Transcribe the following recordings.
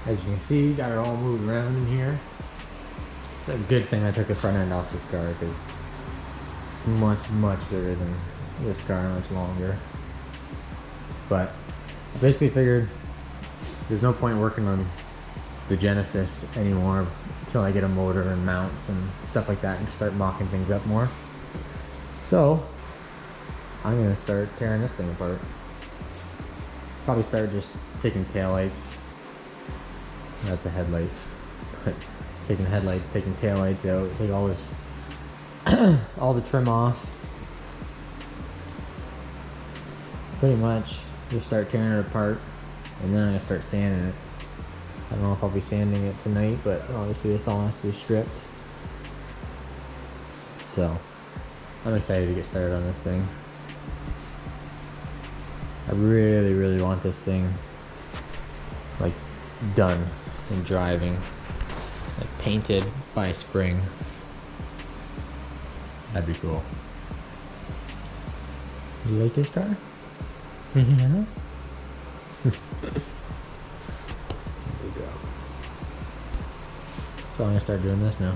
As you can see, got it all moved around in here. It's a good thing I took the front end off this car because it's much bigger than this car, much longer. But I basically figured there's no point working on the Genesis anymore until I get a motor and mounts and stuff like that and start mocking things up more. So I'm gonna start tearing this thing apart. Probably start just taking taillights. That's a headlight. But taking headlights, taking taillights out, take all this, all the trim off. Pretty much just start tearing it apart, and then I'm gonna start sanding it. I don't know if I'll be sanding it tonight, but obviously this all has to be stripped. So I'm excited to get started on this thing. I really want this thing like done and driving, like painted by spring. That'd be cool. You like this car? Yeah. There we go. So I'm gonna start doing this now.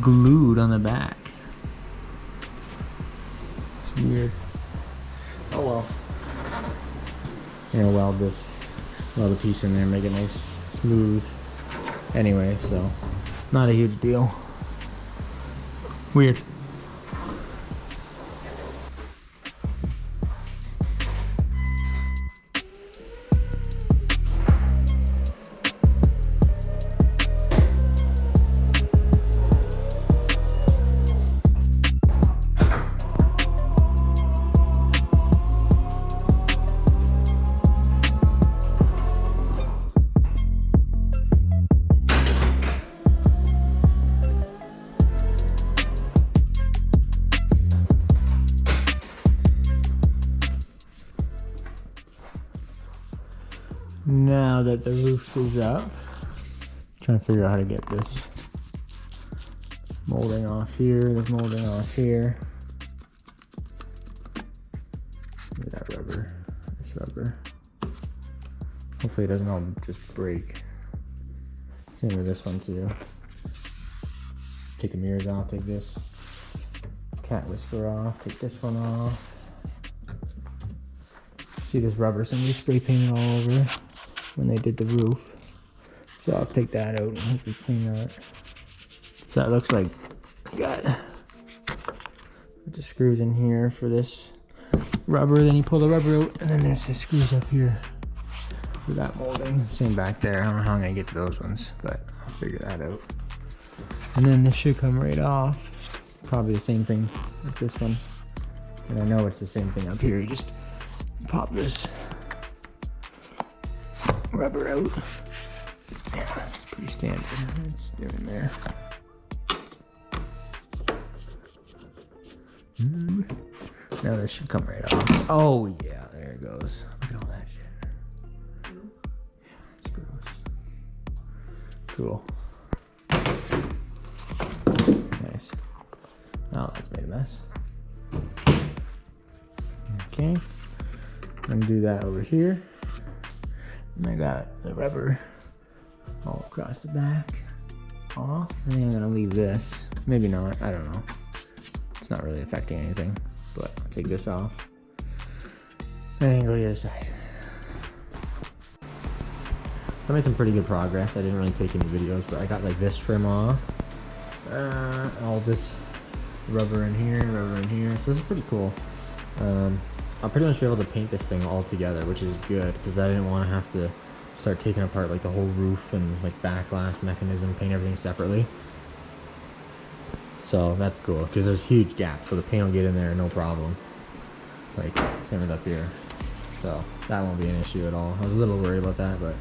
Glued on the back. It's weird. Oh well. You know, weld a piece in there, make it nice, smooth. Anyway, so not a huge deal. Weird. Now that the roof is up, I'm trying to figure out how to get this molding off here, this molding off here. Look at that rubber, this rubber. Hopefully it doesn't all just break. Same with this one too. Take the mirrors off, take this cat whisker off, take this one off. See this rubber, somebody spray painted all over when they did the roof. So I'll take that out and hopefully clean that. So that looks like I got the screws in here for this rubber, then you pull the rubber out, and then there's the screws up here for that molding. Same back there. I don't know how I'm gonna get to those ones, but I'll figure that out. And then this should come right off. Probably the same thing with this one. And I know it's the same thing up here. You just pop this rubber out. Yeah, pretty standard. It's in there. Now this should come right off. Oh yeah, there it goes. Look at all that shit. Yeah, it's gross. Cool. Nice. Oh, that's made a mess. Okay. I'm gonna do that over here. And I got the rubber all across the back off. And then I'm gonna leave this. Maybe not, I don't know. It's not really affecting anything, but I'll take this off. And then go to the other side. I made some pretty good progress. I didn't really take any videos, but I got like this trim off. All this rubber in here, rubber in here. So this is pretty cool. I'll pretty much be able to paint this thing all together, which is good because I didn't want to have to start taking apart like the whole roof and like back glass mechanism, paint everything separately. So that's cool because there's huge gaps, so the paint will get in there no problem. Like same with up here. So that won't be an issue at all. I was a little worried about that, but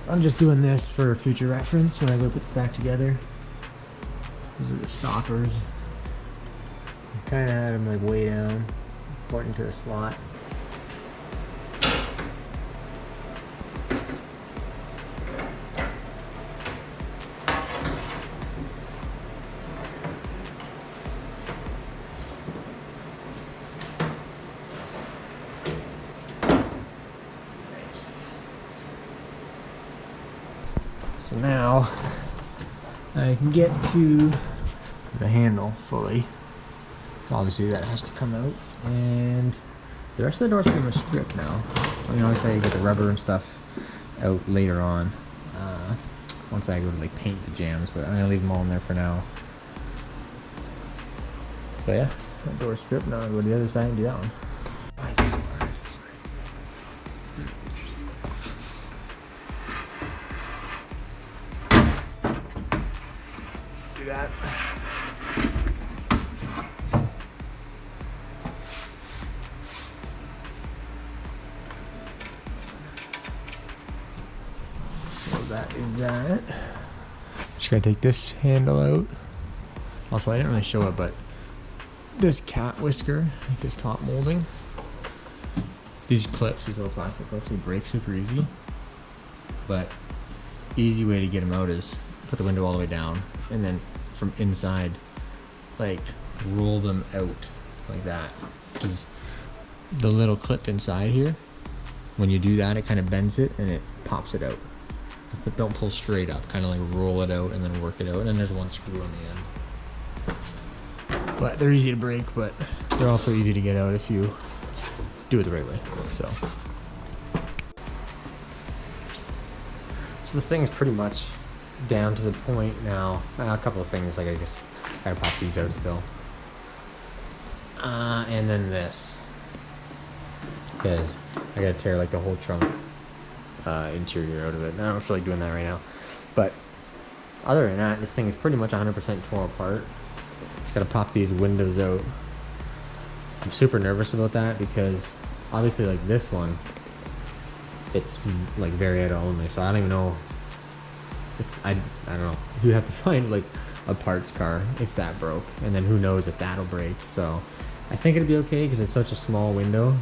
I'm just doing this for future reference when I go put this back together. These are the stoppers. I kind of had them like way down according to the slot. So now I can get to the handle fully. So obviously that has to come out, and the rest of the door's pretty much stripped now. I mean, obviously I get the rubber and stuff out later on, once I go to like paint the jams, but I'm gonna leave them all in there for now. But yeah, that door's stripped. Now I'll go to the other side and do that one. Why is this so hard? Do that. So that is that. Just gotta take this handle out. Also, I didn't really show it, but this cat whisker, like this top molding, these clips, these little plastic clips, they break super easy. But easy way to get them out is put the window all the way down, and then from inside, like roll them out like that. Because the little clip inside here, when you do that, it kind of bends it and it pops it out. So don't pull straight up, kind of like roll it out and then work it out. And then there's one screw on the end. But they're easy to break, but they're also easy to get out if you do it the right way. So this thing is pretty much down to the point now. A couple of things, like I just gotta pop these out still. And then this, because I gotta tear like the whole trunk interior out of it. And I don't feel like doing that right now. But other than that, this thing is pretty much 100% torn apart. Just gotta pop these windows out. I'm super nervous about that because obviously like this one, it's like varietta only, so I don't even know if I don't know. You'd have to find like a parts car if that broke, and then who knows if that'll break. So I think it'll be okay because it's such a small window.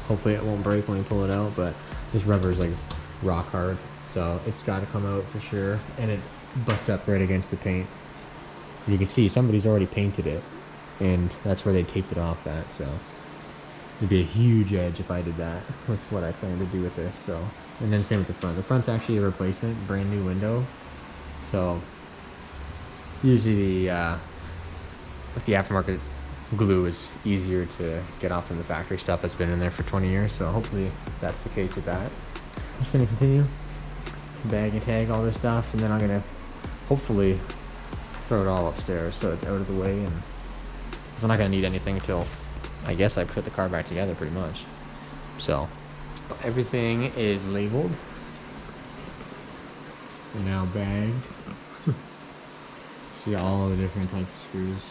Hopefully it won't break when we pull it out, but this rubber is like rock hard, so it's got to come out for sure. And it butts up right against the paint. You can see somebody's already painted it, and that's where they taped it off at. So it'd be a huge edge if I did that with what I plan to do with this. So, and then same with the front. The front's actually a replacement, brand new window. So Usually with the aftermarket glue is easier to get off than the factory stuff that's been in there for 20 years. So hopefully that's the case with that. I'm just gonna continue, bag and tag all this stuff, and then I'm gonna hopefully throw it all upstairs so it's out of the way, and because I'm not gonna need anything until I guess I put the car back together pretty much. So everything is labeled and now bagged. See all the different types of screws.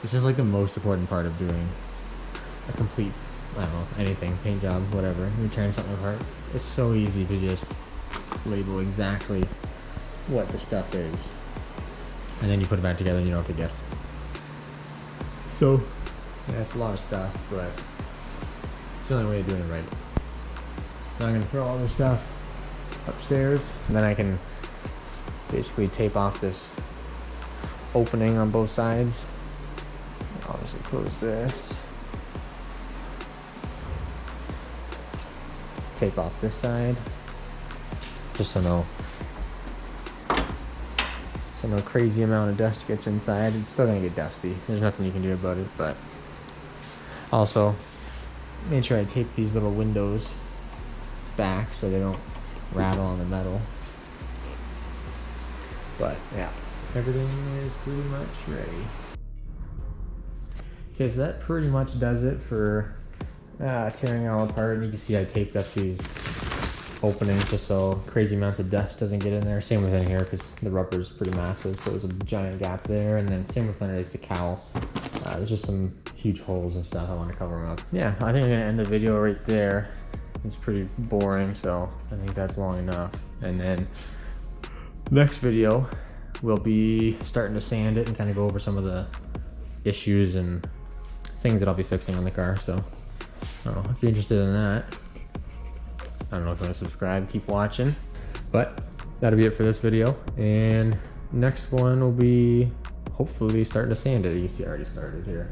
This is like the most important part of doing a complete, I don't know, anything, paint job, whatever. You tear something apart. It's so easy to just label exactly what the stuff is. And then you put it back together and you don't have to guess. So, yeah, it's a lot of stuff, but it's the only way of doing it right. Now I'm gonna throw all this stuff upstairs, and then I can basically tape off this opening on both sides. Obviously close this. Tape off this side, just so no crazy amount of dust gets inside. It's still gonna get dusty. There's nothing you can do about it, but also made sure I tape these little windows back so they don't rattle on the metal. But yeah, everything is pretty much ready. Okay, so that pretty much does it for tearing it all apart. And you can see I taped up these openings just so crazy amounts of dust doesn't get in there. Same with in here because the rubber is pretty massive, so there's a giant gap there. And then same with underneath the cowl. There's just some huge holes and stuff. I want to cover them up. Yeah, I think I'm gonna end the video right there. It's pretty boring, so I think that's long enough. And then next video we'll be starting to sand it and kind of go over some of the issues and things that I'll be fixing on the car. So I don't know if you're interested in that. I don't know if you want to subscribe, keep watching. But that'll be it for this video. And next one will be hopefully starting to sand it. You see I already started here.